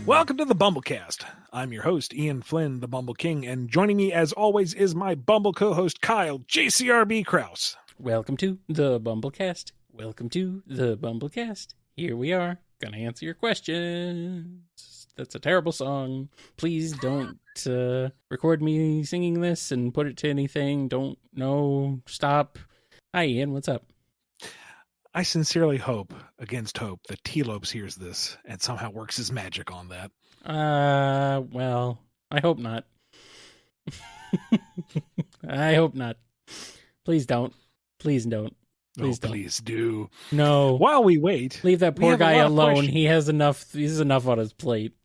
Welcome to the BumbleKast. I'm your host, Ian Flynn, the Bumble King, and joining me as always is my Bumble co-host, Kyle JCRB Krause. Welcome to the BumbleKast. Welcome to the BumbleKast. Here we are, gonna answer your questions. That's a terrible song. Please don't record me singing this and put it to anything. No, stop. Hi, Ian, what's up? I sincerely hope, against hope, that T-Lopes hears this and somehow works his magic on that. Well, I hope not. I hope not. Please don't. Please don't. Please don't. Please do. No. While we wait, leave that poor guy alone. He has enough. He's enough on his plate.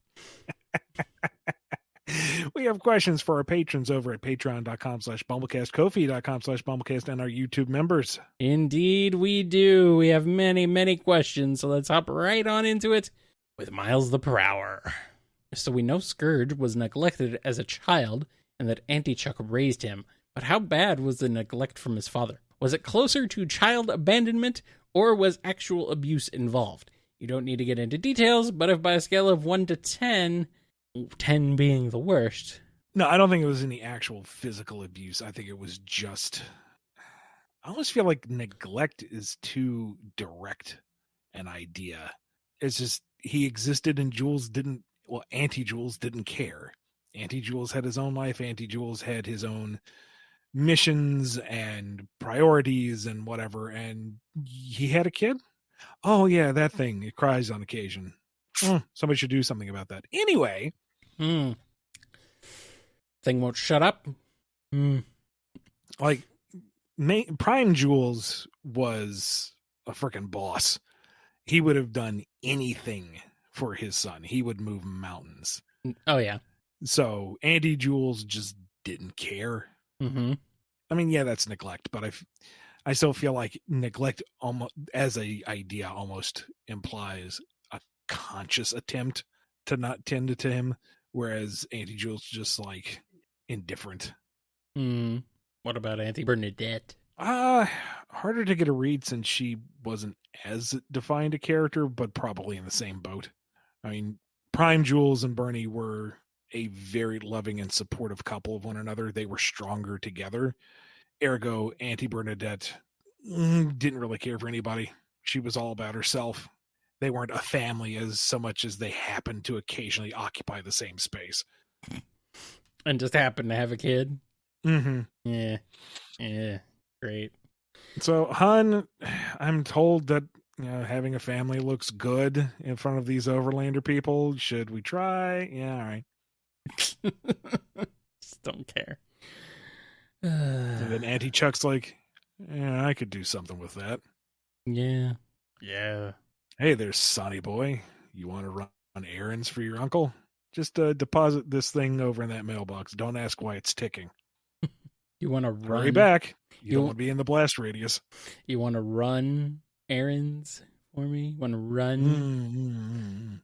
We have questions for our patrons over at patreon.com/BumbleKast, Ko-fi.com/BumbleKast, and our YouTube members. Indeed we do. We have many, many questions, so let's hop right on into it with miles per hour. So we know Scourge was neglected as a child and that Auntie Chuck raised him, but how bad was the neglect from his father? Was it closer to child abandonment, or was actual abuse involved? You don't need to get into details, but if by a scale of 1 to 10, 10 being the worst. No, I don't think it was any actual physical abuse. I think it was just, I almost feel like neglect is too direct an idea. It's just, he existed and Auntie Jules didn't care. Auntie Jules had his own life. Auntie Jules had his own missions and priorities and whatever. And he had a kid. Oh yeah, that thing. It cries on occasion. Somebody should do something about that. Anyway. Thing won't shut up. Like, Prime Jules was a freaking boss. He would have done anything for his son. He would move mountains. Oh, yeah. So Auntie Jules just didn't care. Mm-hmm. I mean, yeah, that's neglect, but I still feel like neglect almost as a idea almost implies a conscious attempt to not tend to him, whereas Auntie Jules just like indifferent. What about Auntie Bernadette? Harder to get a read since she wasn't as defined a character, but probably in the same boat. I mean, Prime Jules and Bernie were a very loving and supportive couple of one another. They were stronger together. Ergo, Auntie Bernadette didn't really care for anybody. She was all about herself. They weren't a family as so much as they happened to occasionally occupy the same space. And just happened to have a kid? Mm-hmm. Yeah. Great. So, Hun, I'm told that having a family looks good in front of these Overlander people. Should we try? Yeah, all right. Just don't care. And then Auntie Chuck's like, yeah, I could do something with that. Yeah. Hey, there's Sonny Boy. You want to run errands for your uncle? Just deposit this thing over in that mailbox. Don't ask why it's ticking. You want to run? Hurry back. You don't want to be in the blast radius. You want to run errands for me? Want to run?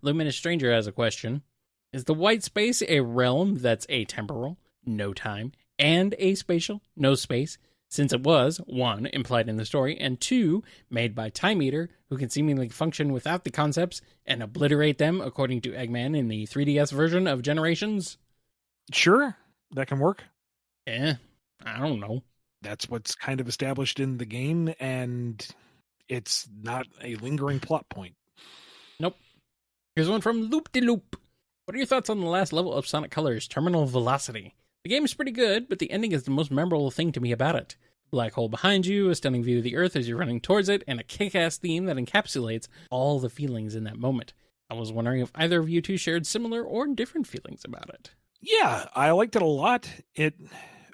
Luminous Stranger has a question. Is the white space a realm that's atemporal, no time, and aspatial, no space? Since it was, 1, implied in the story, and 2, made by Time Eater, who can seemingly function without the concepts and obliterate them, according to Eggman in the 3DS version of Generations? Sure, that can work. I don't know. That's what's kind of established in the game, and it's not a lingering plot point. Nope. Here's one from Loop-de-Loop. What are your thoughts on the last level of Sonic Colors, Terminal Velocity? The game is pretty good, but the ending is the most memorable thing to me about it. Black hole behind you, a stunning view of the Earth as you're running towards it, and a kick-ass theme that encapsulates all the feelings in that moment. I was wondering if either of you two shared similar or different feelings about it. Yeah, I liked it a lot. It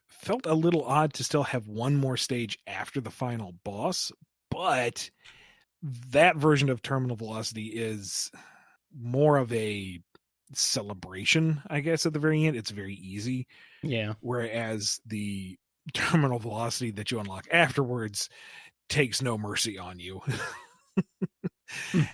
felt a little odd to still have one more stage after the final boss, but that version of Terminal Velocity is more of a celebration, I guess, at the very end. It's very easy. Yeah. Whereas the Terminal Velocity that you unlock afterwards takes no mercy on you.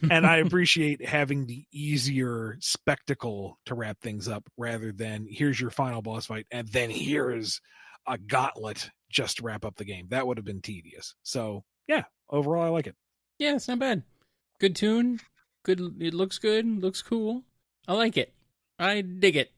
And I appreciate having the easier spectacle to wrap things up rather than here's your final boss fight and then here's a gauntlet just to wrap up the game. That would have been tedious. So yeah, overall I like it. Yeah, it's not bad. Good tune. good. It looks good. Looks cool. I like it. I dig it.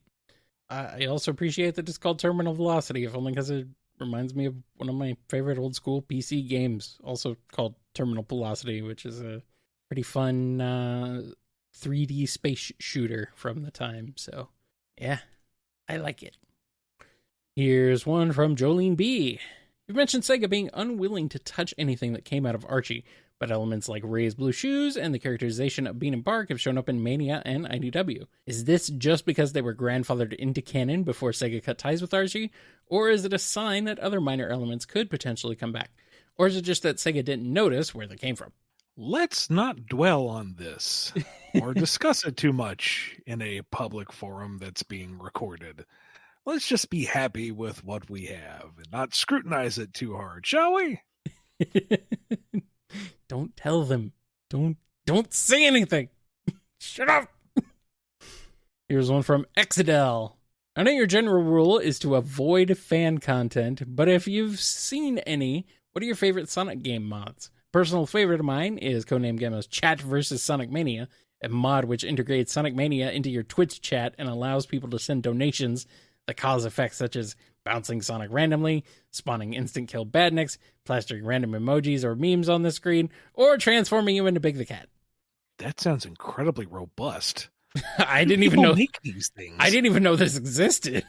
I also appreciate that it's called Terminal Velocity, if only because it reminds me of one of my favorite old school PC games, also called Terminal Velocity, which is a pretty fun 3D space shooter from the time. So, yeah, I like it. Here's one from Jolene B. You've mentioned Sega being unwilling to touch anything that came out of Archie, but elements like Ray's blue shoes and the characterization of Bean and Bark have shown up in Mania and IDW. Is this just because they were grandfathered into canon before Sega cut ties with Archie, or is it a sign that other minor elements could potentially come back? Or is it just that Sega didn't notice where they came from? Let's not dwell on this or discuss it too much in a public forum that's being recorded. Let's just be happy with what we have and not scrutinize it too hard, shall we? Don't tell them. Don't say anything. Shut up. Here's one from Exadel. I know your general rule is to avoid fan content, but if you've seen any, what are your favorite Sonic game mods? Personal favorite of mine is Codename Gamma's Chat vs. Sonic Mania, a mod which integrates Sonic Mania into your Twitch chat and allows people to send donations that cause effects such as bouncing Sonic randomly, spawning instant kill badniks, plastering random emojis or memes on the screen, or transforming you into Big the Cat. That sounds incredibly robust. I didn't even know make these things. I didn't even know this existed.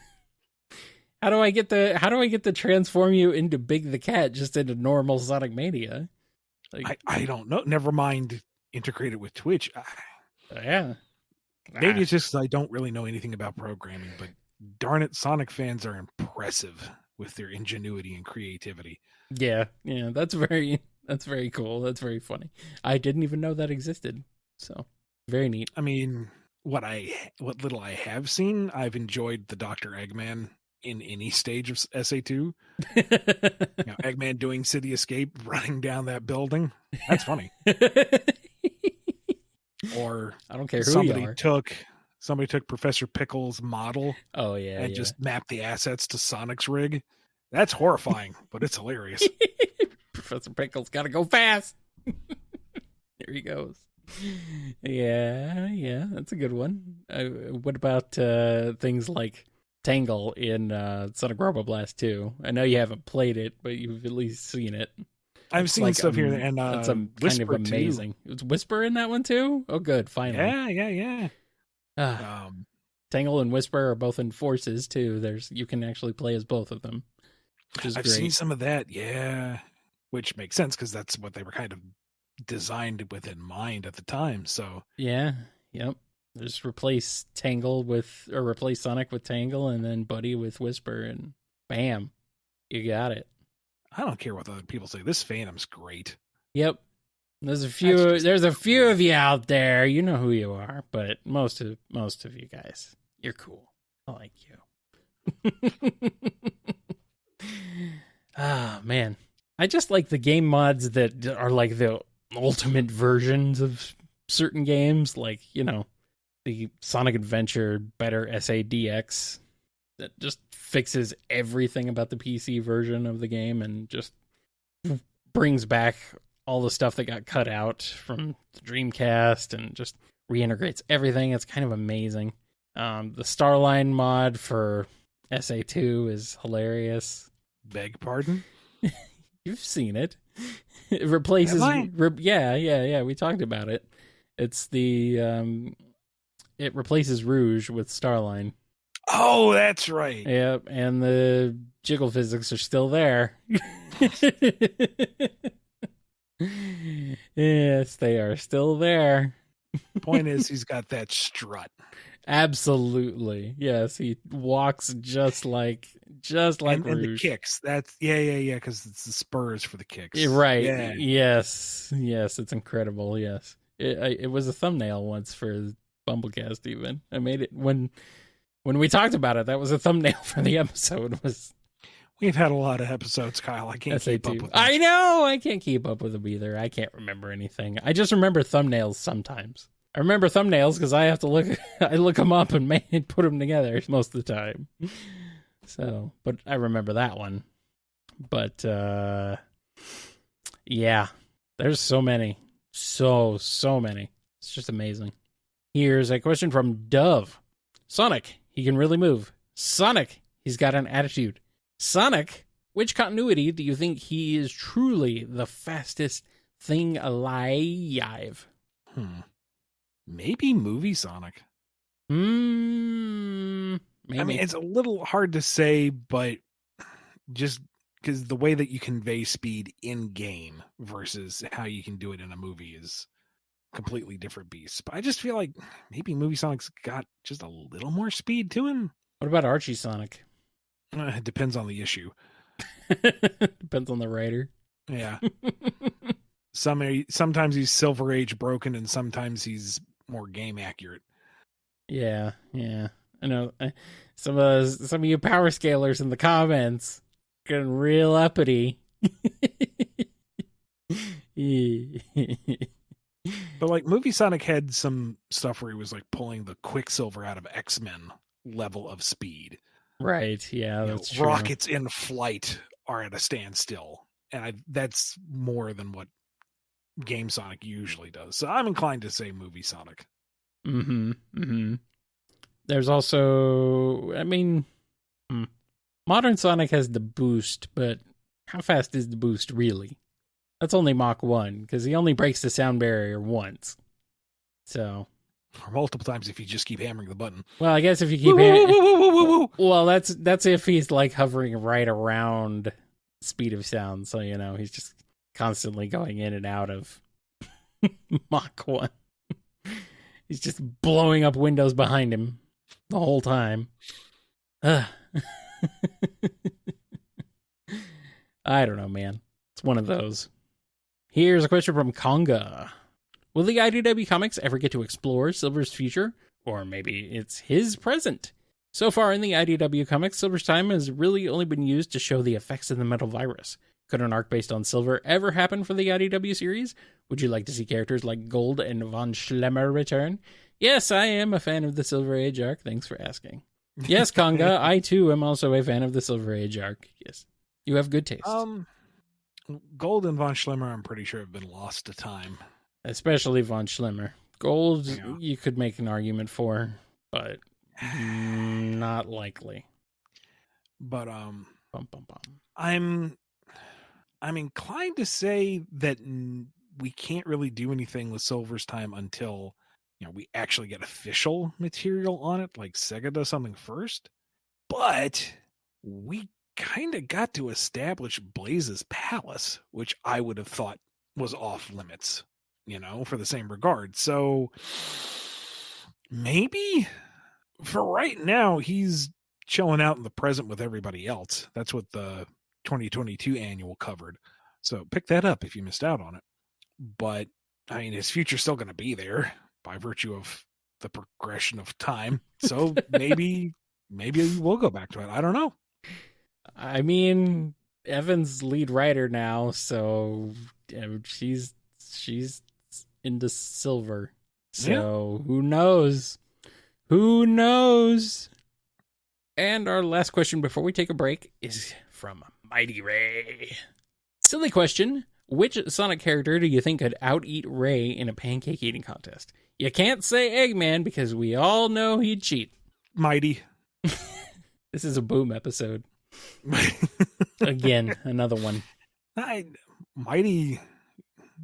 How do I get the transform you into Big the Cat just into normal Sonic Mania? Like, I don't know. Never mind integrated with Twitch. Yeah. Maybe it's just 'cause I don't really know anything about programming, but darn it, Sonic fans are impressive with their ingenuity and creativity. Yeah, that's very cool. That's very funny. I didn't even know that existed. So, very neat. I mean, what little I have seen, I've enjoyed the Dr. Eggman in any stage of SA2. Eggman doing City Escape, running down that building. That's funny. Or I don't care who somebody took Professor Pickle's model. Oh yeah, and just mapped the assets to Sonic's rig. That's horrifying, but it's hilarious. Professor Pickle's got to go fast. There he goes. Yeah, that's a good one. What about things like Tangle in Sonic Robo Blast 2? I know you haven't played it, but you've at least seen it. I've seen stuff here, and that's kind of amazing. Too. Was Whisper in that one too? Oh, good, finally. Yeah. Tangle and Whisper are both in Forces too. You can actually play as both of them, which is I've great. seen some of that, yeah, which makes sense because that's what they were kind of designed with in mind at the time. So yeah, yep. Just replace Sonic with Tangle, and then Buddy with Whisper, and bam, you got it. I don't care what other people say. This Phantom's great. Yep. There's a few of you out there. You know who you are, but most of you guys, you're cool. I like you. Ah, man. I just like the game mods that are like the ultimate versions of certain games, like, the Sonic Adventure Better SADX that just fixes everything about the PC version of the game and just brings back all the stuff that got cut out from the Dreamcast and just reintegrates everything. It's kind of amazing. The Starline mod for SA2 is hilarious. Beg pardon? You've seen it. It replaces... Yeah, we talked about it. It's the... it replaces Rouge with Starline. Oh, that's right. Yep, and the jiggle physics are still there. Yes, they are still there. Point is, he's got that strut. Absolutely. Yes, he walks just like and the kicks. That's because it's the spurs for the kicks. Right. Yeah. Yes, it's incredible. Yes. It was a thumbnail once for BumbleKast even. I made it when we talked about it. That was a thumbnail for the episode. We've had a lot of episodes, Kyle. I can't keep up with them. I know. I can't keep up with them either. I can't remember anything. I just remember thumbnails sometimes. I remember thumbnails because I have to look them up and put them together most of the time. So, but I remember that one. But, yeah, there's so many. So many. It's just amazing. Here's a question from Dove. Sonic, he can really move. Sonic, he's got an attitude. Sonic, which continuity do you think he is truly the fastest thing alive? Maybe movie Sonic. Maybe. I mean, it's a little hard to say, but just because the way that you convey speed in game versus how you can do it in a movie is completely different beasts. But I just feel like maybe movie Sonic's got just a little more speed to him. What about Archie Sonic? It depends on the issue. Depends on the writer. Yeah. Sometimes he's Silver Age broken, and sometimes he's more game accurate. Yeah. I know some of you power scalers in the comments getting real uppity. But like movie Sonic had some stuff where he was like pulling the Quicksilver out of X-Men level of speed. Right. Yeah, that's true. Rockets in flight are at a standstill, and that's more than what game Sonic usually does. So I'm inclined to say movie Sonic. There's also, I mean, modern Sonic has the boost, but how fast is the boost really? That's only Mach 1, because he only breaks the sound barrier once. So, or multiple times if you just keep hammering the button. Well, I guess if you keep hammering, well, that's if he's like hovering right around speed of sound. So he's just constantly going in and out of Mach 1. He's just blowing up windows behind him the whole time. I don't know, man. It's one of those. Here's a question from Conga. Will the IDW Comics ever get to explore Silver's future? Or maybe it's his present? So far in the IDW Comics, Silver's time has really only been used to show the effects of the metal virus. Could an arc based on Silver ever happen for the IDW series? Would you like to see characters like Gold and Von Schlemmer return? Yes, I am a fan of the Silver Age arc. Thanks for asking. Yes, Conga, I too am also a fan of the Silver Age arc. Yes, you have good taste. Gold and Von Schlemmer, I'm pretty sure, have been lost to time. Especially Von Schlemmer. Gold, you could make an argument for, but not likely. But I'm inclined to say that we can't really do anything with Silver's time until we actually get official material on it, like SEGA does something first. But we kind of got to establish Blaze's palace, which I would have thought was off limits, for the same regard. So maybe for right now, he's chilling out in the present with everybody else. That's what the 2022 annual covered. So pick that up if you missed out on it. But I mean, his future's still going to be there by virtue of the progression of time. So maybe we'll go back to it. I don't know. I mean, Evan's lead writer now, so she's into Silver. So Who knows? And our last question before we take a break is from Mighty Ray. Silly question. Which Sonic character do you think could out-eat Ray in a pancake eating contest? You can't say Eggman because we all know he'd cheat. Mighty. This is a Boom episode. Again, another one. Mighty,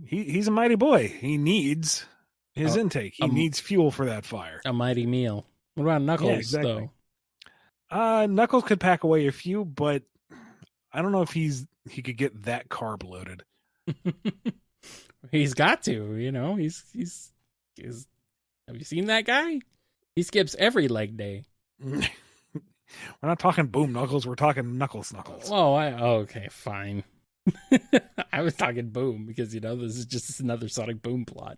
he's a mighty boy. He needs his intake. He needs fuel for that fire. A mighty meal. What about Knuckles, though? Knuckles could pack away a few, but I don't know if he could get that carb loaded. He's got to, he's have you seen that guy? He skips every leg day. We're not talking Boom Knuckles, we're talking Knuckles. Oh, okay, fine. I was talking Boom because, this is just another Sonic Boom plot.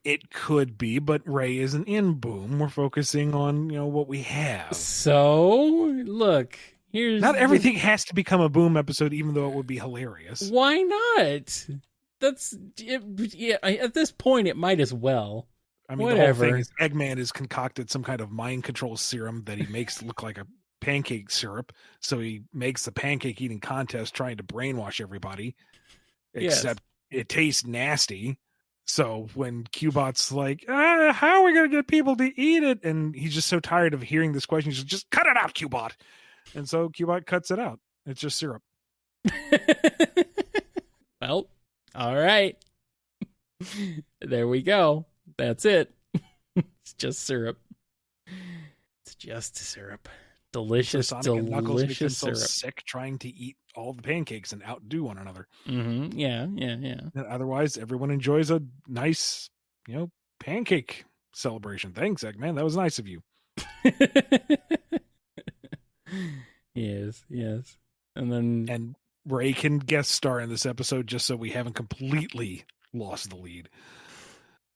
It could be, but Ray isn't in Boom. We're focusing on, what we have. So, look, not everything has to become a Boom episode, even though it would be hilarious. Why not? That's it, yeah. At this point, it might as well. I mean, whatever. The whole thing is Eggman has concocted some kind of mind control serum that he makes look like a pancake syrup. So he makes the pancake eating contest trying to brainwash everybody. Except it tastes nasty. So when Cubot's like, how are we going to get people to eat it? And he's just so tired of hearing this question. He's just cut it out, Cubot. And so Cubot cuts it out. It's just syrup. Well, all right. There we go. That's it. It's just syrup. It's just syrup. Delicious, so Sonic and Knuckles make delicious syrup. themselves sick trying to eat all the pancakes and outdo one another. Mm-hmm. Yeah. And otherwise, everyone enjoys a nice, pancake celebration. Thanks, Eggman. That was nice of you. Yes. And Ray can guest star in this episode just so we haven't completely lost the lead.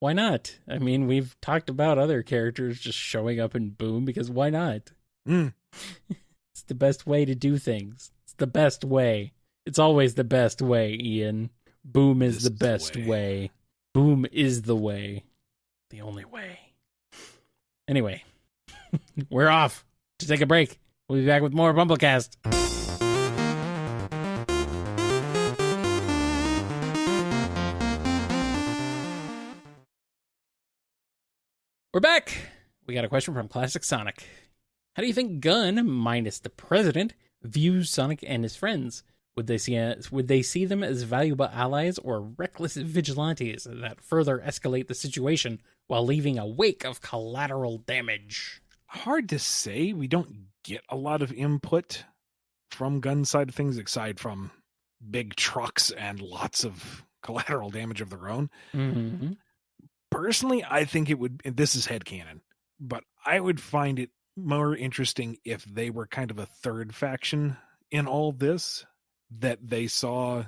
why not? I mean, we've talked about other characters just showing up in Boom because why not? It's the best way to do things. It's the best way. It's always the best way, Ian. Boom is the best way. Boom is the way. The only way. Anyway, we're off to take a break. We'll be back with more BumbleKast. We're back. We got a question from Classic Sonic. How do you think Gunn, minus the president, views Sonic and his friends? Would they see them as valuable allies or reckless vigilantes that further escalate the situation while leaving a wake of collateral damage? Hard to say. We don't get a lot of input from Gunn's side of things, aside from big trucks and lots of collateral damage of their own. Mm-hmm. Personally, I think it would, and this is headcanon, but I would find it more interesting if they were kind of a third faction in all this, that they saw,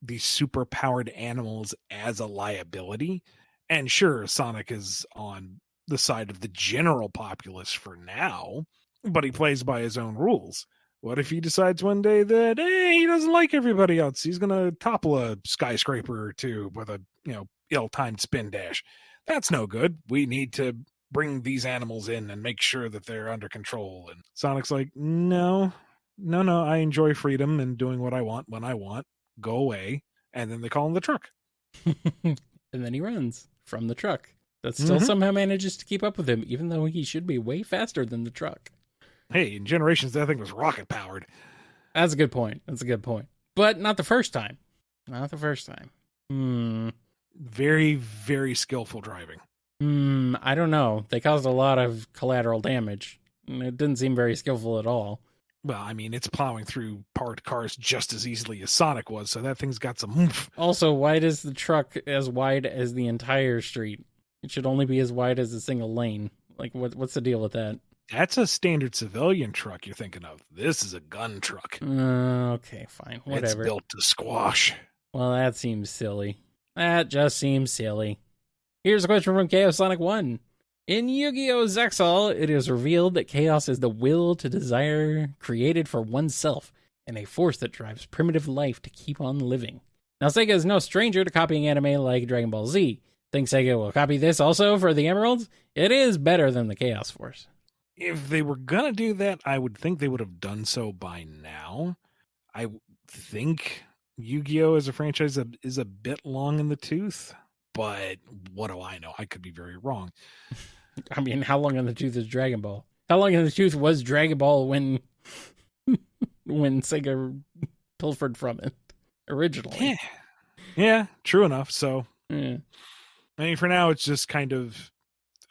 these super powered animals as a liability. And sure, Sonic is on the side of the general populace for now, but he plays by his own rules. What if he decides one day that he doesn't like everybody else? He's going to topple a skyscraper or two with a, ill-timed spin dash. That's no good. We need to bring these animals in and make sure that they're under control. And Sonic's like, no, I enjoy freedom and doing what I want when I want. Go away. And then they call him the truck. And then he runs from the truck. That still somehow manages to keep up with him, even though he should be way faster than the truck. Hey, in Generations, that thing was rocket powered. That's a good point. But not the first time. Very, very skillful driving. I don't know. They caused a lot of collateral damage. It didn't seem very skillful at all. Well, I mean, it's plowing through parked cars just as easily as Sonic was, so that thing's got some oomph. Also, why is the truck as wide as the entire street? It should only be as wide as a single lane. Like, what's the deal with that? That's a standard civilian truck you're thinking of. This is a gun truck. Okay, fine. Whatever. It's built to squash. Well, that seems silly. That just seems silly. Here's a question from Chaos Sonic 1. In Yu-Gi-Oh! Zexal, it is revealed that chaos is the will to desire created for oneself and a force that drives primitive life to keep on living. Now, SEGA is no stranger to copying anime like Dragon Ball Z. Think SEGA will copy this also for the Emeralds? It is better than the Chaos Force. If they were going to do that, I would think they would have done so by now. I think Yu-Gi-Oh! As a franchise is a bit long in the tooth, but what do I know? I could be very wrong. I mean, how long in the tooth is Dragon Ball? How long in the tooth was Dragon Ball when SEGA pilfered from it originally? Yeah, true enough. So, yeah. I mean, for now, it's just kind of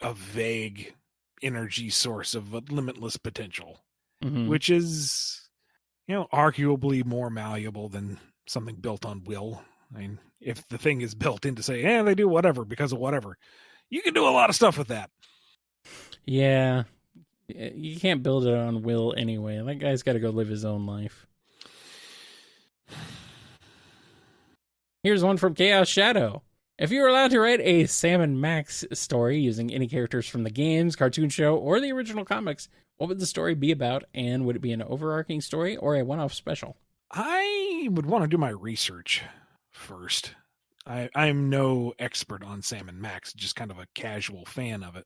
a vague energy source of a limitless potential, which is, arguably more malleable than something built on will. I mean, if the thing is built in to say, they do whatever because of whatever, you can do a lot of stuff with that. Yeah. You can't build it on will anyway. That guy's got to go live his own life. Here's one from Chaos Shadow. If you were allowed to write a Sam and Max story using any characters from the games, cartoon show, or the original comics, what would the story be about, and would it be an overarching story or a one-off special? I would want to do my research first. I'm no expert on Sam and Max, just kind of a casual fan of it.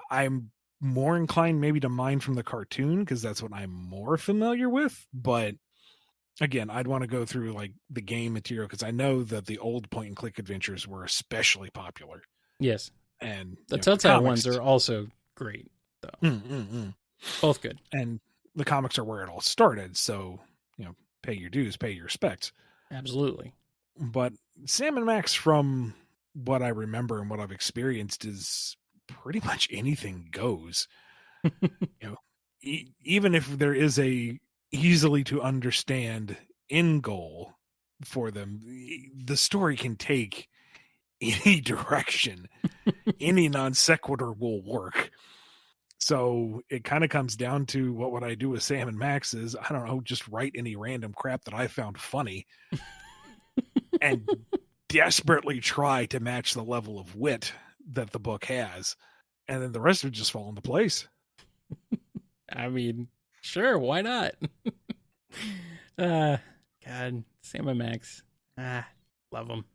I'm more inclined maybe to mine from the cartoon because that's what I'm more familiar with. But again, I'd want to go through like the game material because I know that the old point and click adventures were especially popular. Yes. And The you know, Telltale comics, ones are also great, though. Both good. And the comics are where it all started. So, you know, pay your dues, pay your respects. Absolutely. But Sam and Max, from what I remember and what I've experienced, is pretty much anything goes. You know, even if there is a easily to understand end goal for them, the story can take any direction. Any non sequitur will work. So it kind of comes down to what would I do with Sam and Max is, I don't know, just write any random crap that I found funny and desperately try to match the level of wit that the book has. And then the rest would just fall into place. I mean, sure, why not? God, Sam and Max. Love them.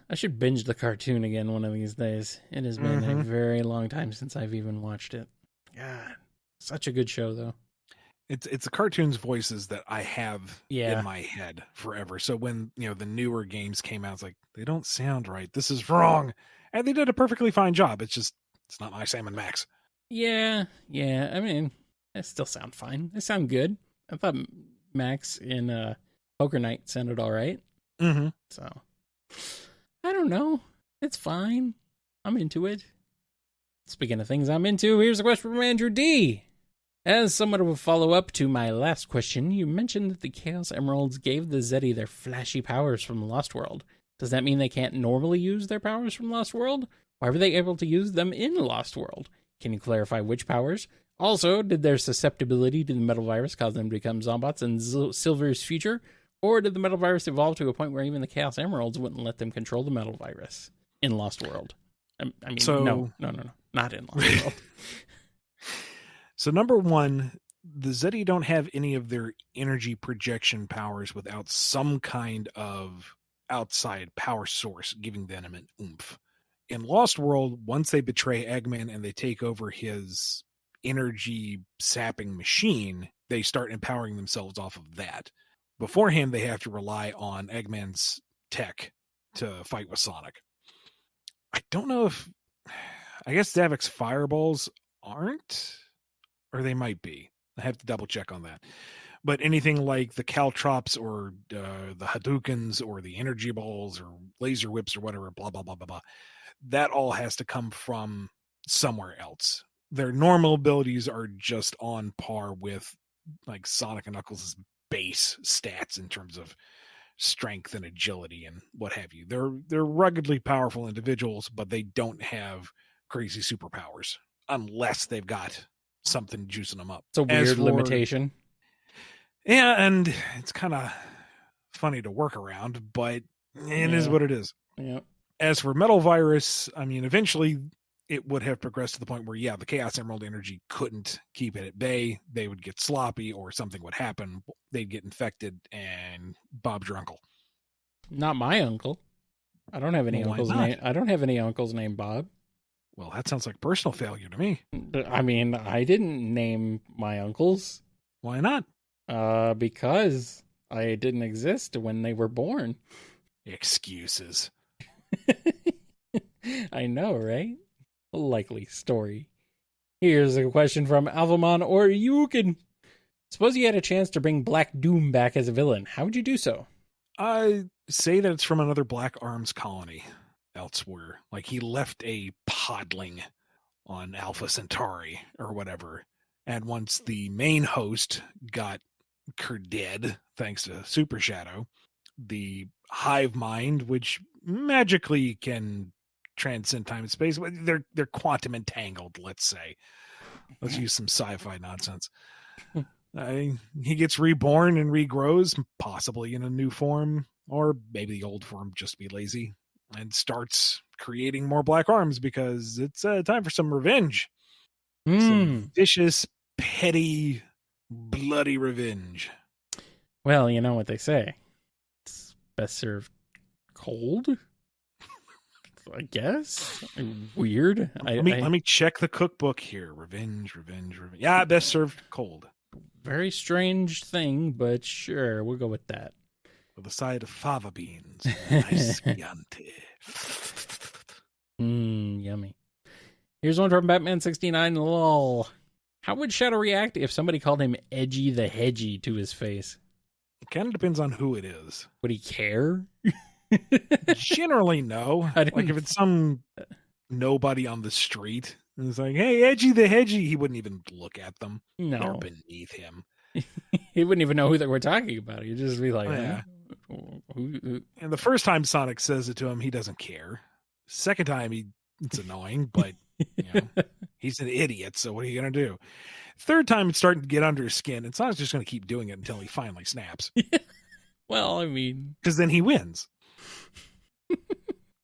I should binge the cartoon again one of these days. It has been a very long time since I've even watched it. God, such a good show, though. It's the cartoons voices that I have in my head forever. So when, you know, the newer games came out, it's like, they don't sound right. This is wrong. And they did a perfectly fine job. It's not my Sam and Max. Yeah. I mean, they still sound fine. They sound good. I thought Max in Poker Night sounded all right. So, I don't know. It's fine. I'm into it. Speaking of things I'm into, here's a question from Andrew D. As somewhat of a follow-up to my last question, you mentioned that the Chaos Emeralds gave the Zeti their flashy powers from Lost World. Does that mean they can't normally use their powers from Lost World? Why were they able to use them in Lost World? Can you clarify which powers? Also, did their susceptibility to the metal virus cause them to become zombots in Silver's future? Or did the metal virus evolve to a point where even the Chaos Emeralds wouldn't let them control the metal virus in Lost World? I mean, no, not in Lost World. So number one, the Zeti don't have any of their energy projection powers without some kind of outside power source giving them an oomph. In Lost World, once they betray Eggman and they take over his energy sapping machine, they start empowering themselves off of that. Beforehand, they have to rely on Eggman's tech to fight with Sonic. I don't know if... I guess Zavok's fireballs aren't, or they might be. I have to double check on that. But anything like the Caltrops or the Hadoukens or the energy balls or laser whips or whatever, blah, blah, blah, blah, blah, that all has to come from somewhere else. Their normal abilities are just on par with like Sonic and Knuckles' base stats in terms of strength and agility and what have you. They're ruggedly powerful individuals, but they don't have crazy superpowers unless they've got something juicing them up. It's a weird limitation. Yeah, and it's kind of funny to work around, but it is what it is. Yeah. As for metal virus, I mean, eventually it would have progressed to the point where, the Chaos Emerald energy couldn't keep it at bay. They would get sloppy or something would happen. They'd get infected and Bob's your uncle. Not my uncle. I don't have any uncles named. I don't have any uncles named Bob. Well, that sounds like personal failure to me. I mean, I didn't name my uncles. Why not? Because I didn't exist when they were born. Excuses. I know, right? A likely story. Here's a question from Alvamon or Yukin. Suppose you had a chance to bring Black Doom back as a villain. How would you do so? I say that it's from another Black Arms colony elsewhere. Like he left a podling on Alpha Centauri or whatever. And once the main host got dead, thanks to Super Shadow, the hive mind, which magically can transcend time and space, they're quantum entangled, let's say. Let's use some sci-fi nonsense. He gets reborn and regrows, possibly in a new form, or maybe the old form, just to be lazy, and starts creating more Black Arms because it's time for some revenge. Some vicious, petty, bloody revenge. Well, you know what they say. It's best served cold, I guess. Weird. Let me check the cookbook here. Revenge. Yeah, best served cold. Very strange thing, but sure, we'll go with that. With a side of fava beans. Nice Chianti. Yummy. Here's one from Batman 69. Lol. How would Shadow react if somebody called him Edgy the Hedgy to his face? It kind of depends on who it is. Would he care? Generally, no. Like if it's some nobody on the street, and it's like, hey, Edgy the Hedgy, he wouldn't even look at them. No. They're beneath him. He wouldn't even know who they were talking about. He'd just be like, yeah. Who? And the first time Sonic says it to him, he doesn't care. Second time, it's annoying, but he's an idiot, so what are you going to do? Third time, it's starting to get under his skin, and Sonic's just going to keep doing it until he finally snaps. Well, I mean... Because then he wins. Of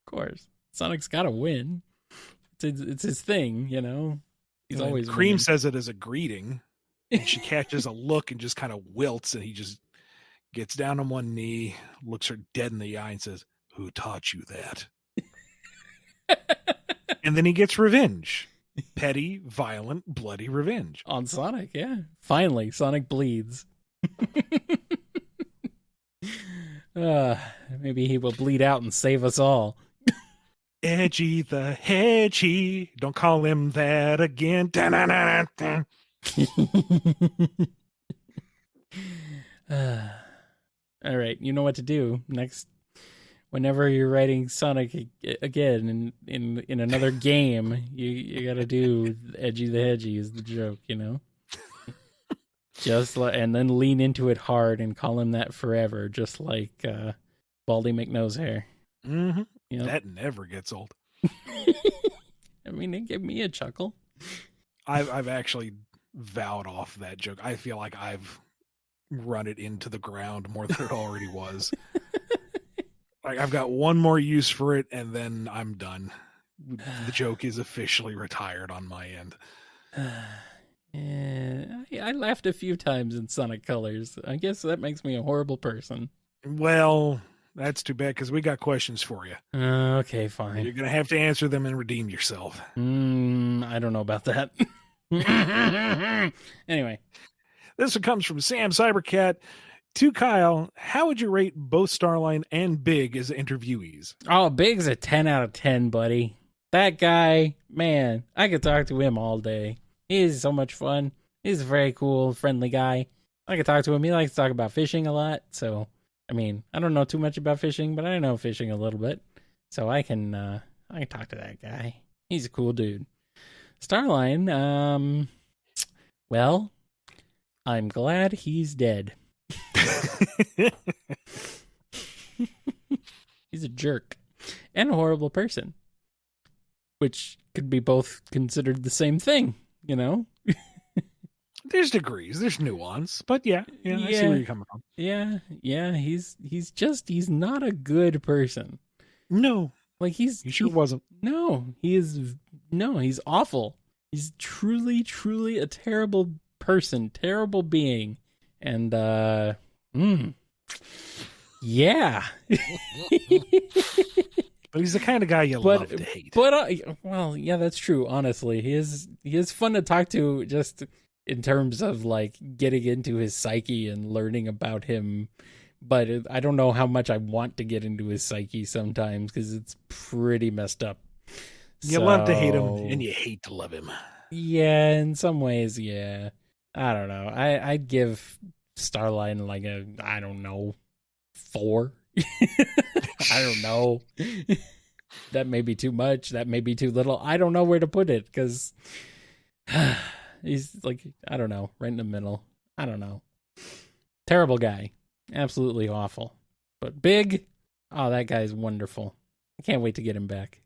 course. Sonic's got to win. It's his thing, He's always Cream winning. says it as a greeting, and she catches a look and just kind of wilts, and he just gets down on one knee, looks her dead in the eye, and says, "Who taught you that?" And then he gets revenge. Petty, violent, bloody revenge. On Sonic, yeah. Finally, Sonic bleeds. Maybe he will bleed out and save us all. Edgy the Hedgy. Don't call him that again. Da-na-na-na-na. All right, you know what to do. Next, whenever you're writing Sonic again in another game, you got to do Edgy the Hedgy is the joke, Just and then lean into it hard and call him that forever, just like Baldy McNosehair. Mm-hmm. Yep. That never gets old. I mean, it gave me a chuckle. I've actually vowed off that joke. I feel like I've run it into the ground more than it already was. Like I've got one more use for it, and then I'm done. The joke is officially retired on my end. Yeah, I laughed a few times in Sonic Colors. I guess that makes me a horrible person. Well, that's too bad because we got questions for you. Okay, fine. You're going to have to answer them and redeem yourself. I don't know about that. Anyway. This one comes from Sam Cybercat. To Kyle, how would you rate both Starline and Big as interviewees? Oh, Big's a 10 out of 10, buddy. That guy, man, I could talk to him all day. He's so much fun. He's a very cool, friendly guy. I could talk to him. He likes to talk about fishing a lot. So, I mean, I don't know too much about fishing, but I know fishing a little bit. So I can talk to that guy. He's a cool dude. Starline, well, I'm glad he's dead. He's a jerk and a horrible person, which could be both considered the same thing, There's degrees, there's nuance, but yeah, I see where you're coming from. Yeah, he's not a good person. No, like he sure wasn't. No, he's awful. He's truly a terrible person, terrible being. And yeah. But he's the kind of guy you love to hate. But well, yeah, that's true. Honestly, he is fun to talk to, just in terms of like getting into his psyche and learning about him. But I don't know how much I want to get into his psyche sometimes because it's pretty messed up. You love to hate him and you hate to love him. Yeah, in some ways, yeah. I don't know. I'd give Starline like a, I don't know, 4. I don't know. That may be too much. That may be too little. I don't know where to put it because he's like, I don't know, right in the middle. I don't know. Terrible guy. Absolutely awful. But Big, oh, that guy's wonderful. I can't wait to get him back.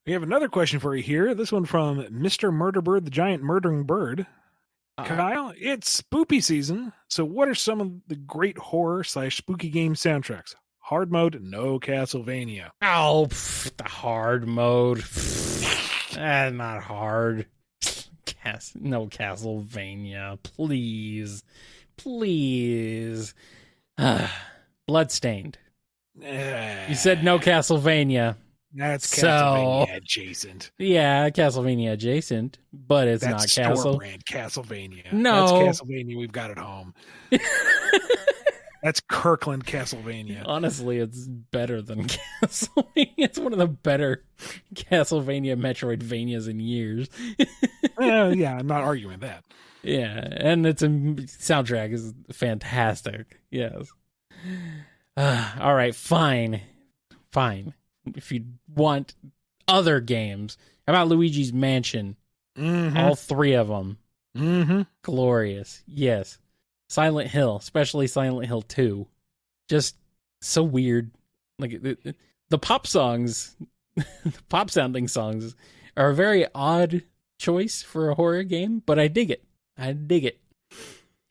We have another question for you here. This one from Mr. Murderbird, the giant murdering bird. Kyle, it's spoopy season. So what are some of the great horror/spooky game soundtracks? Hard mode, no Castlevania. Oh, the hard mode. Not hard. No Castlevania. Please. Bloodstained. You said no Castlevania. That's So, Castlevania adjacent. Yeah, Castlevania adjacent, but it's That's not store Castle. brand Castlevania. No. That's Castlevania we've got at home. That's Kirkland Castlevania. Honestly, it's better than Castlevania. It's one of the better Castlevania Metroidvanias in years. Yeah, I'm not arguing that. Yeah, and its soundtrack is fantastic. Yes. All right, fine. If you want other games, how about Luigi's Mansion? Mm-hmm. All 3 of them. Mm-hmm. Glorious. Yes. Silent Hill, especially Silent Hill 2. Just so weird. Like the pop songs, the pop sounding songs are a very odd choice for a horror game, but I dig it.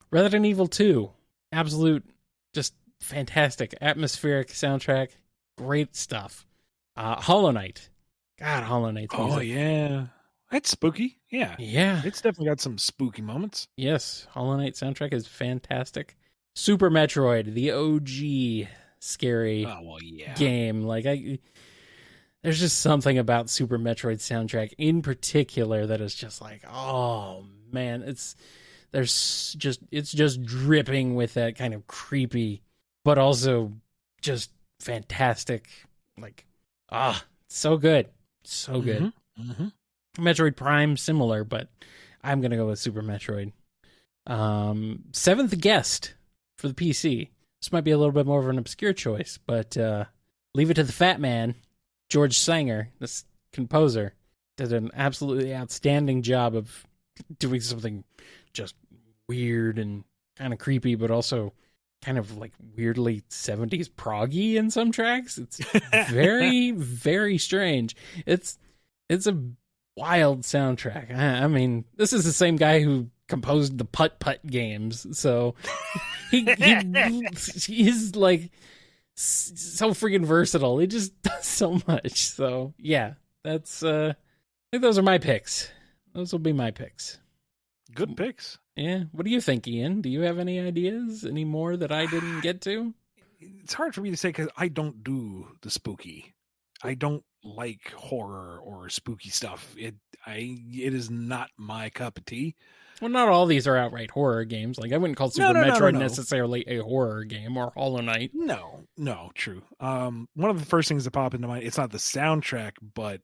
Resident Evil 2, absolute, just fantastic atmospheric soundtrack. Great stuff. Hollow Knight. God, Hollow Knight's music. Oh, yeah. That's spooky. Yeah. Yeah. It's definitely got some spooky moments. Yes, Hollow Knight soundtrack is fantastic. Super Metroid, the OG scary game. Like there's just something about Super Metroid soundtrack in particular that is just like, oh man, it's just dripping with that kind of creepy, but also just fantastic. Like, so good. So good. Mm-hmm. Metroid Prime, similar, but I'm going to go with Super Metroid. Seventh Guest for the PC. This might be a little bit more of an obscure choice, but leave it to the fat man, George Sanger, this composer, did an absolutely outstanding job of doing something just weird and kind of creepy, but also kind of like weirdly 70s proggy in some tracks. It's very, very strange. It's a wild soundtrack. I mean, this is the same guy who composed the Putt games, so he's like so freaking versatile. He just does so much. So yeah, that's I think those are my picks. Those will be my picks. Good picks. Yeah. What do you think, Ian? Do you have any ideas? Any more that I didn't get to? It's hard for me to say because I don't do the spooky. I don't like horror or spooky stuff. It is not my cup of tea. Well, not all these are outright horror games. Like I wouldn't call Super Metroid necessarily a horror game, or Hollow Knight. No, true. One of the first things that pop into mind, it's not the soundtrack, but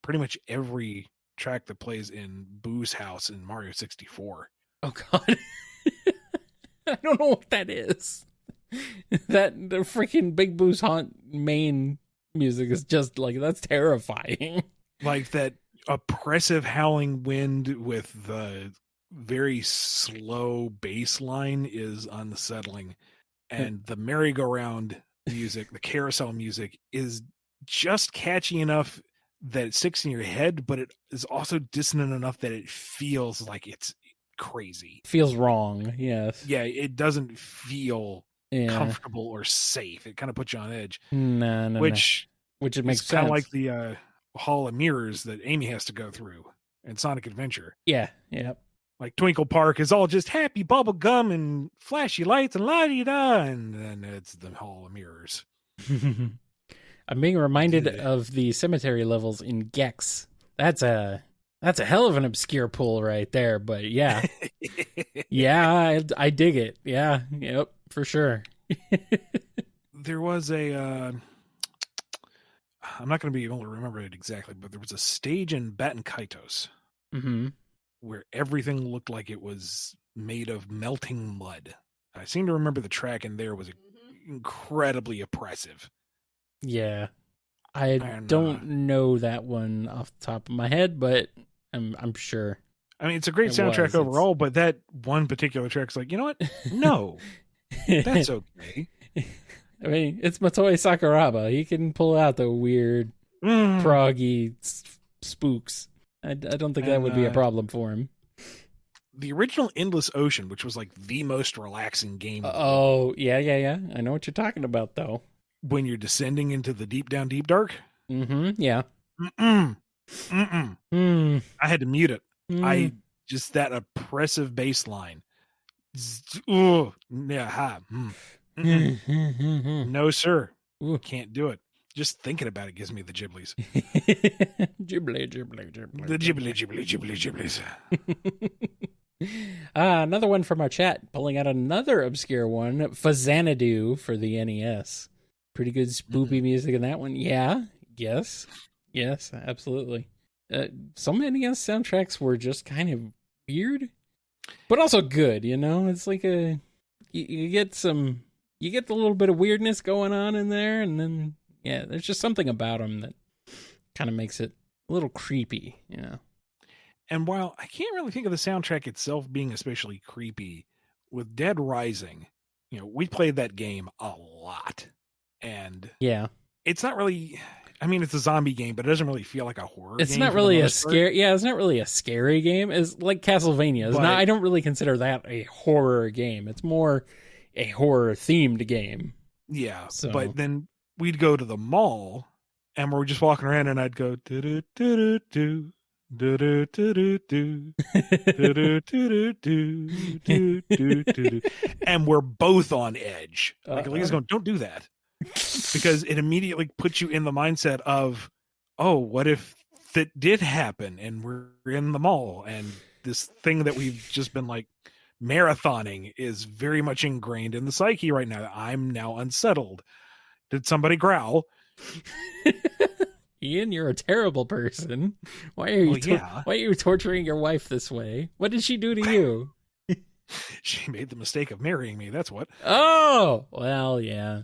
pretty much every track that plays in Boo's house in Mario 64. Oh God. I don't know what that is. The freaking Big Boo's Haunt main music is just like, that's terrifying. Like that oppressive howling wind with the very slow bass line is unsettling. And the merry-go-round music, the carousel music, is just catchy enough that it sticks in your head, but it is also dissonant enough that it feels like it's crazy. Feels wrong, yes. Yeah, it doesn't feel comfortable or safe. It kind of puts you on edge. Which it makes sense. Kind of like the Hall of Mirrors that Amy has to go through in Sonic Adventure. Yeah. Like Twinkle Park is all just happy bubble gum and flashy lights and la-di-da, and then it's the Hall of Mirrors. I'm being reminded of the cemetery levels in Gex. That's a hell of an obscure pull right there, but yeah. Yeah, I dig it. Yeah, yep, for sure. There was I'm not going to be able to remember it exactly, but there was a stage in Baton Kaitos where everything looked like it was made of melting mud. I seem to remember the track in there was incredibly oppressive. Yeah. I don't know that one off the top of my head, but I'm sure. I mean, it's a great soundtrack overall, but that one particular track's like, you know what? No, that's okay. I mean, it's Motoi Sakuraba. He can pull out the weird, proggy spooks. I don't think that would be a problem for him. The original Endless Ocean, which was like the most relaxing game. Oh, yeah. I know what you're talking about, though. When you're descending into the deep down, deep dark. Yeah. I had to mute it. That oppressive bass line. No, sir. Can't do it. Just thinking about it gives me the Ghiblies. Ghibli, Ghibli, Ghibli. The Ghiblies. Another one from our chat, pulling out another obscure one, Fazanadu for the NES. Pretty good spoopy music in that one. Yeah, yes, absolutely. Some NES soundtracks were just kind of weird, but also good, you know? It's like you get the little bit of weirdness going on in there, and then, yeah, there's just something about them that kind of makes it a little creepy, you know? And while I can't really think of the soundtrack itself being especially creepy, with Dead Rising, you know, we played that game a lot. And yeah, it's not really, I mean, it's a zombie game, but it doesn't really feel like a horror game. It's not really a scary, it's not really a scary game. It's like Castlevania. It's not, I don't really consider that a horror game. It's more a horror themed game. Yeah. So. But then we'd go to the mall and we're just walking around and I'd go, do-do-do-do-do. And we're both on edge. Like Leah's going, don't do that, because it immediately puts you in the mindset of, oh, what if that did happen and we're in the mall and this thing that we've just been like marathoning is very much ingrained in the psyche right now. I'm now unsettled. Did somebody growl? Ian, you're a terrible person. Why are you torturing your wife this way? What did she do to you? She made the mistake of marrying me. That's what. Oh, well, yeah.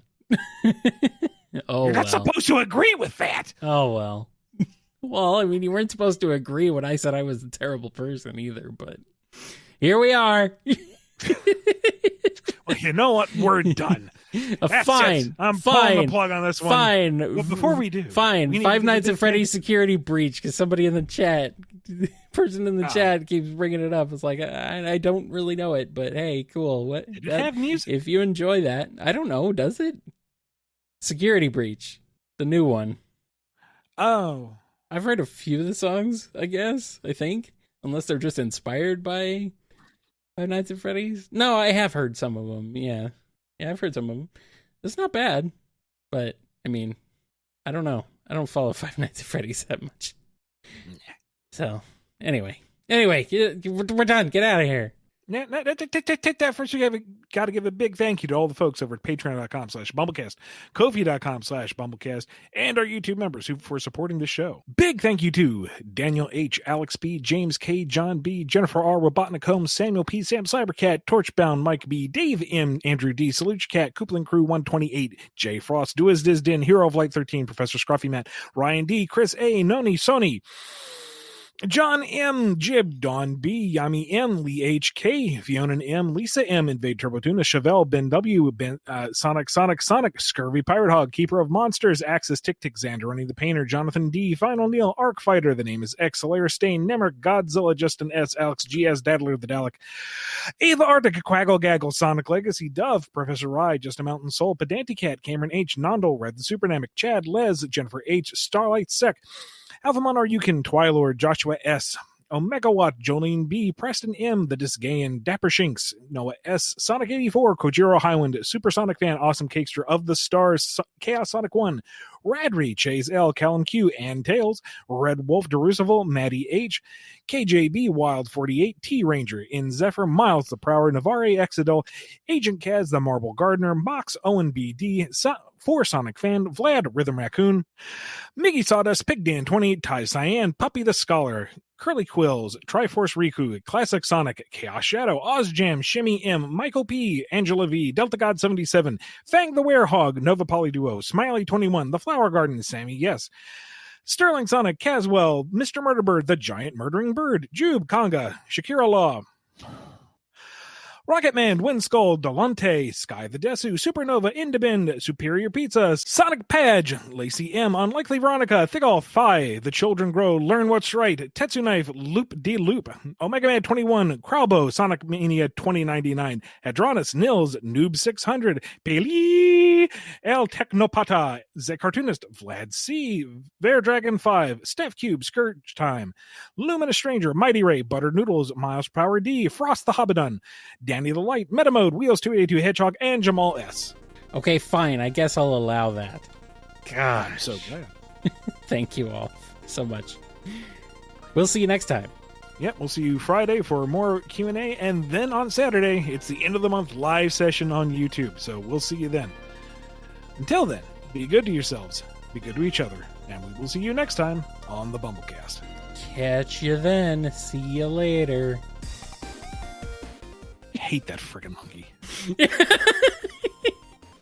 You're not supposed to agree with that. Oh, well. Well, I mean, you weren't supposed to agree when I said I was a terrible person either, but here we are. Well, you know what? We're done. Fine. I'm pulling the plug on this one. Fine. Well, before we do. Fine. Five Nights at Freddy's security breach, because somebody in the chat, person in the chat keeps bringing it up. It's like, I don't really know it, but hey, cool. What? Did it have music? If you enjoy that, I don't know. Does it? Security breach. The new one. Oh. I've heard a few of the songs, I guess. I think. Unless they're just inspired by Five Nights at Freddy's. No, I have heard some of them. Yeah, I've heard some of them. It's not bad, but I mean, I don't know. I don't follow Five Nights at Freddy's that much. So anyway, we're done. Get out of here. Take that first. We got to give a big thank you to all the folks over at patreon.com/BumbleKast, Ko-fi.com/BumbleKast, and our YouTube members for supporting the show. Big thank you to Daniel H., Alex B., James K., John B., Jennifer R., Robotnik Holmes, Samuel P., Sam Cybercat, Torchbound, Mike B., Dave M., Andrew D., Salute Cat, Coupling Crew 128, Jay Frost, Do As Diz Din, Hero of Light 13, Professor Scruffy Matt, Ryan D., Chris A., Noni, Sony, John M., Jib, Don B., Yami M., Lee H.K., Fiona M., Lisa M., Invade Turbo Tuna, Chevelle, Ben W., Sonic, Scurvy Pirate Hog, Keeper of Monsters, Axis, Tick, Xander, Running the Painter, Jonathan D., Final Neil, Arc Fighter, The Name is X, Solaire Stain, Nemric, Godzilla, Justin S., Alex G.S., Daddler the Dalek, Ava Arctic, Quaggle Gaggle, Sonic Legacy, Dove, Professor Rye, Just a Mountain Soul, Pedanticat, Cameron H., Nondel, Red the Supernamic, Chad, Les, Jennifer H., Starlight Sec, Alphamon Aryukin, Twilord, Joshua S., Omega Watt, Jolene B., Preston M., The Disgayan, Dapper Shinks, Noah S., Sonic 84, Kojiro Highwind, Supersonic Fan, Awesome Cakester, Of the Stars, Chaos Sonic 1, Radry, Chase L., Callum Q., and Tails, Red Wolf, Derusival, Maddie H., KJB, Wild 48, T Ranger, In Zephyr, Miles the Prower, Navarre, Exidol, Agent Kaz, The Marble Gardener, Mox, Owen BD, For Sonic Fan, Vlad, Rhythm Raccoon, Miggy Sawdust, Pig Dan 28, Ty Cyan, Puppy the Scholar, Curly Quills, Triforce Riku, Classic Sonic, Chaos Shadow, Ozjam, Shimmy M, Michael P, Angela V, Delta God 77, Fang the Werehog, Nova Poly Duo, Smiley 21, The Flower Garden, Sammy Yes, Sterling Sonic, Caswell, Mr. Murderbird, The Giant Murdering Bird, Jube, Conga, Shakira Law, Rocketman, Windskull, Delonte, Sky the Desu, Supernova, Indibend, Superior Pizza, Sonic Padge, Lacey M, Unlikely Veronica, Thigolf, Phi, The Children Grow, Learn What's Right, Tetsu Knife, Loop de Loop, Omega Man 21, Crowbo, Sonic Mania 2099, Hadronis, Nils, Noob 600, Bailey, El Technopata, The Cartoonist, Vlad C, Bear Dragon 5, Steph Cube, Scourge Time, Luminous Stranger, Mighty Ray, Butter Noodles, Miles Power D, Frost the Hobbidon, Danny the Light, Metamode, Wheels 282 Hedgehog, and Jamal S. Okay, fine. I guess I'll allow that. God, I'm so glad. Thank you all so much. We'll see you next time. Yep, we'll see you Friday for more Q&A, and then on Saturday, it's the end of the month live session on YouTube, so we'll see you then. Until then, be good to yourselves, be good to each other, and we will see you next time on the Bumblecast. Catch you then. See you later. I hate that freaking monkey.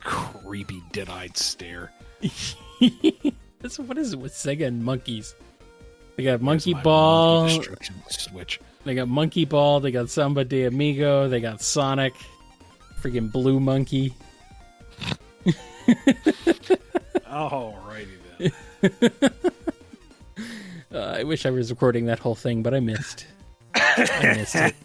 Creepy, dead-eyed stare. What is it with Sega and monkeys? They got Monkey Monkey Ball. destruction switch. They got Monkey Ball. They got Samba de Amigo. They got Sonic. Freaking Blue Monkey. Alrighty then. I wish I was recording that whole thing, but I missed. I missed it.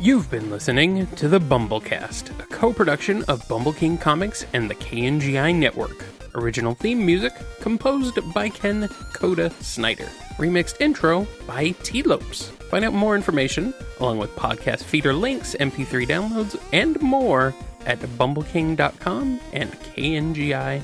You've been listening to the BumbleKast, a co-production of Bumble King Comics and the KNGI Network. Original theme music composed by Ken Coda Snyder. Remixed intro by T-Lopes. Find out more information, along with podcast feeder links, MP3 downloads, and more at bumbleking.com and kngi.org.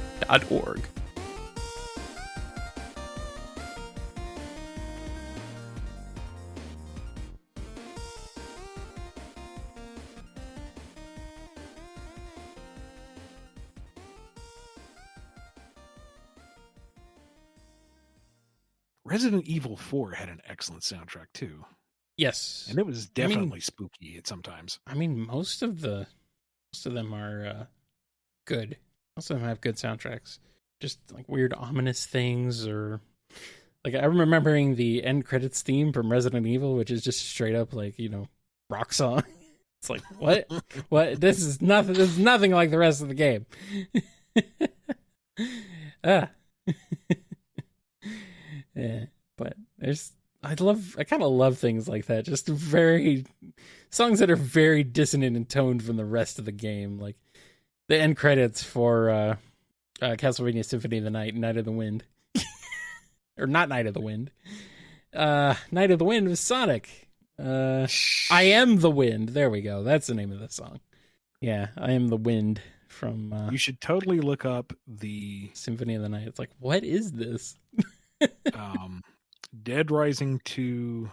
Resident Evil 4 had an excellent soundtrack too. Yes. And it was definitely spooky at sometimes. I mean, most of them are good. Most of them have good soundtracks. Just like weird ominous things, or like I'm remembering the end credits theme from Resident Evil, which is just straight up like, rock song. It's like, what? What? This is nothing like the rest of the game. Yeah, but I kind of love things like that. Just very songs that are very dissonant in tone from the rest of the game. Like the end credits for Castlevania Symphony of the Night, Night of the Wind, or not Night of the Wind. Night of the Wind was Sonic. I Am the Wind. There we go. That's the name of the song. Yeah, I Am the Wind from. You should totally look up the Symphony of the Night. It's like, what is this? Dead Rising 2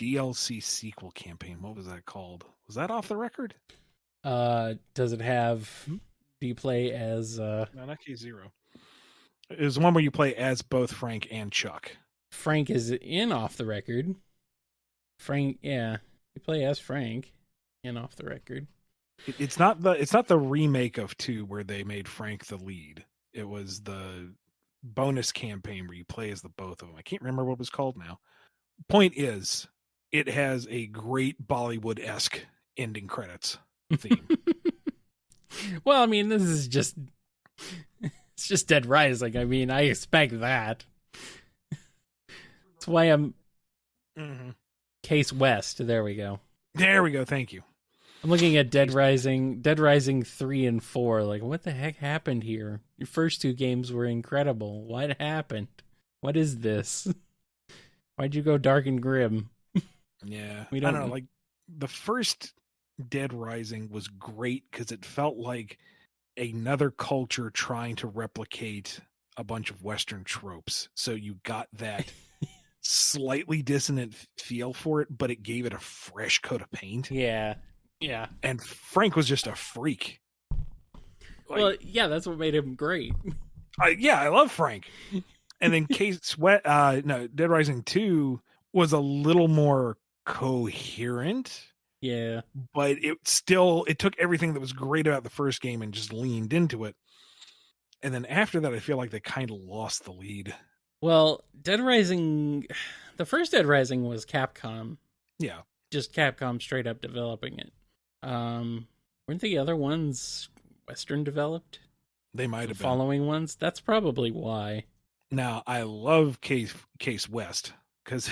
DLC sequel campaign. What was that called? Was that off the record? Does it have? Do you play as? No, not K0. It was one where you play as both Frank and Chuck. Frank is in Off the Record. Frank, yeah, you play as Frank in Off the Record. It's not the remake of 2 where they made Frank the lead. It was the bonus campaign where you play as the both of them. I can't remember what it was called now. Point is, it has a great Bollywood-esque ending credits theme. Well, I mean, it's just Dead Rising. I mean, I expect that. That's why I'm Case West. There we go. There we go. Thank you. I'm looking at Dead Rising 3 and 4. Like, what the heck happened here? Your first 2 games were incredible. What happened? What is this? Why'd you go dark and grim? Yeah. I don't know. Like, the first Dead Rising was great because it felt like another culture trying to replicate a bunch of Western tropes. So you got that slightly dissonant feel for it, but it gave it a fresh coat of paint. Yeah. Yeah. And Frank was just a freak. Well, yeah, that's what made him great. I love Frank. And then Dead Rising 2 was a little more coherent. Yeah. But it took everything that was great about the first game and just leaned into it. And then after that, I feel like they kind of lost the lead. Well, the first Dead Rising was Capcom. Yeah. Just Capcom straight up developing it. Weren't the other ones Western developed? They might have been. Following ones? That's probably why. Now, I love Case West because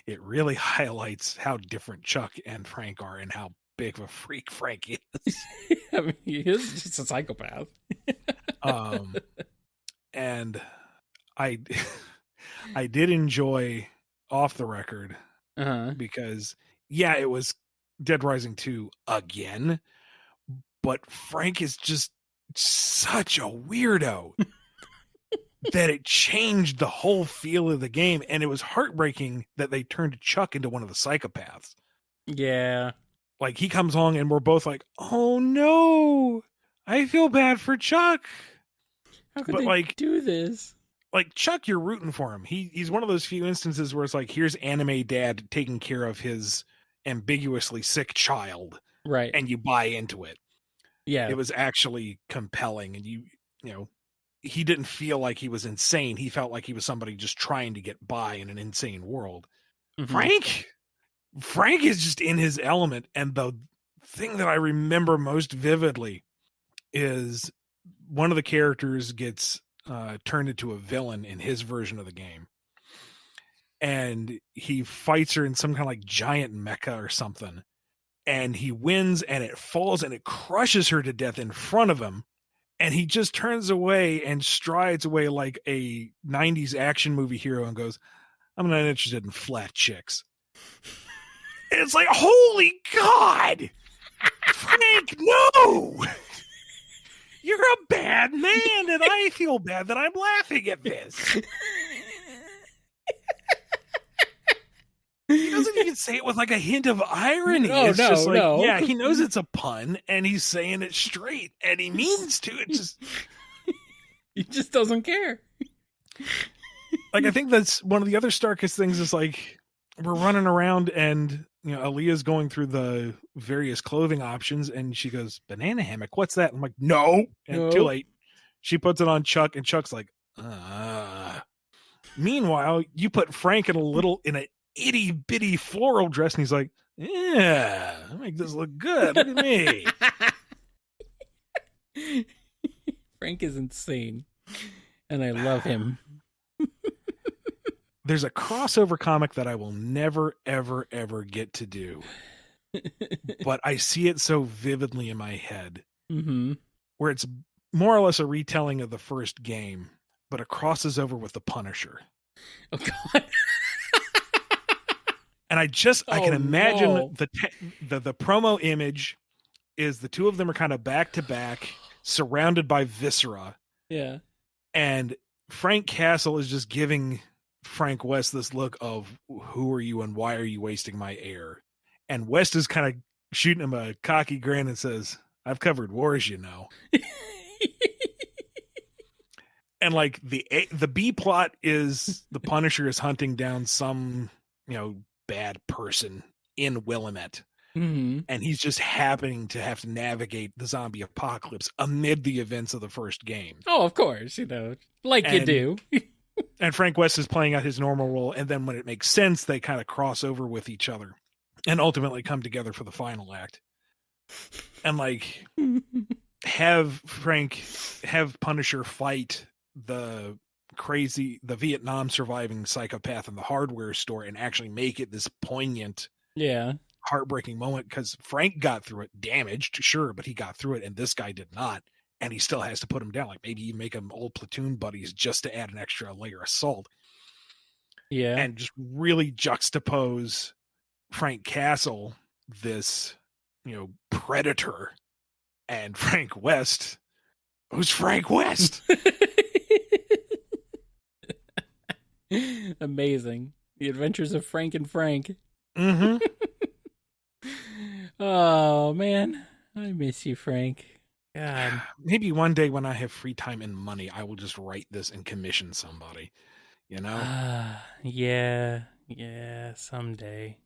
it really highlights how different Chuck and Frank are and how big of a freak Frank is. I mean, he is just a psychopath. And I did enjoy Off the Record because, yeah, it was Dead Rising 2 again, but Frank is just such a weirdo that it changed the whole feel of the game. And it was heartbreaking that they turned Chuck into one of the psychopaths. Yeah. Like, he comes along and we're both like, oh no, I feel bad for Chuck. How could they do this? Like, Chuck, you're rooting for him. He's one of those few instances where it's like, here's anime dad taking care of his ambiguously sick child. Right. And you buy into it. Yeah. It was actually compelling. And you know, he didn't feel like he was insane. He felt like he was somebody just trying to get by in an insane world. Mm-hmm. Frank is just in his element. And the thing that I remember most vividly is one of the characters gets turned into a villain in his version of the game. And he fights her in some kind of like giant mecha or something. And he wins and it falls and it crushes her to death in front of him. And he just turns away and strides away like a 90s action movie hero and goes, I'm not interested in flat chicks. And it's like, holy God, Frank, no! You're a bad man, and I feel bad that I'm laughing at this. He doesn't even say it with like a hint of irony. It's just like, yeah, he knows it's a pun, and he's saying it straight, and he means to. It just he just doesn't care. Like, I think that's one of the other starkest things is like we're running around and, you know, Aaliyah's going through the various clothing options and she goes, banana hammock, what's that? I'm like, no. And too late. She puts it on Chuck and Chuck's like, Meanwhile, you put Frank in an itty bitty floral dress and he's like, yeah, I make this look good. Look at me. Frank is insane. And I love him. There's a crossover comic that I will never, ever, ever get to do. But I see it so vividly in my head. Mm-hmm. Where it's more or less a retelling of the first game, but it crosses over with the Punisher. Oh, God. And I can imagine the promo image is the two of them are kind of back to back, surrounded by viscera. Yeah. And Frank Castle is just giving Frank West this look of, who are you and why are you wasting my air? And West is kind of shooting him a cocky grin and says, I've covered wars, you know. And like the B plot is the Punisher is hunting down some, you know, bad person in Willamette. Mm-hmm. And he's just happening to have to navigate the zombie apocalypse amid the events of the first game. Oh, of course, you know, like you do. And Frank West is playing out his normal role. And then when it makes sense, they kind of cross over with each other and ultimately come together for the final act. And like have Punisher fight the Vietnam surviving psychopath in the hardware store and actually make it this poignant, heartbreaking moment. Because Frank got through it damaged, sure, but he got through it and this guy did not. And he still has to put him down. Like maybe you make them old platoon buddies just to add an extra layer of salt. Yeah. And just really juxtapose Frank Castle, this, you know, predator, and Frank West. Who's Frank West? Amazing. The Adventures of Frank and Frank. Mm-hmm. Oh, man. I miss you, Frank. God. Maybe one day when I have free time and money, I will just write this and commission somebody, you know? Yeah, someday.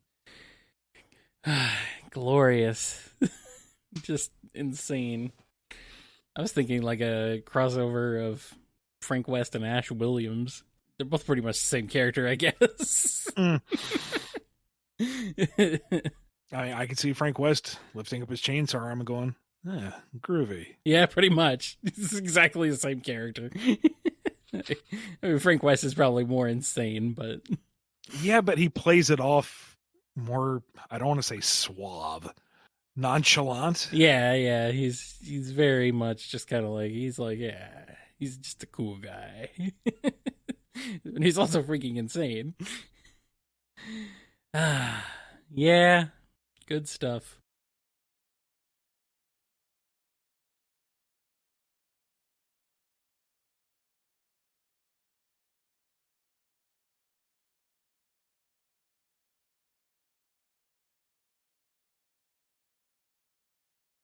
Glorious. Just insane. I was thinking like a crossover of Frank West and Ash Williams. They're both pretty much the same character, I guess. I could see Frank West lifting up his chainsaw arm and going, groovy. Yeah, pretty much. It's exactly the same character. I mean, Frank West is probably more insane, but... Yeah, but he plays it off more, I don't want to say suave, nonchalant. Yeah, he's very much just kind of like, he's just a cool guy. And he's also freaking insane. Yeah, good stuff.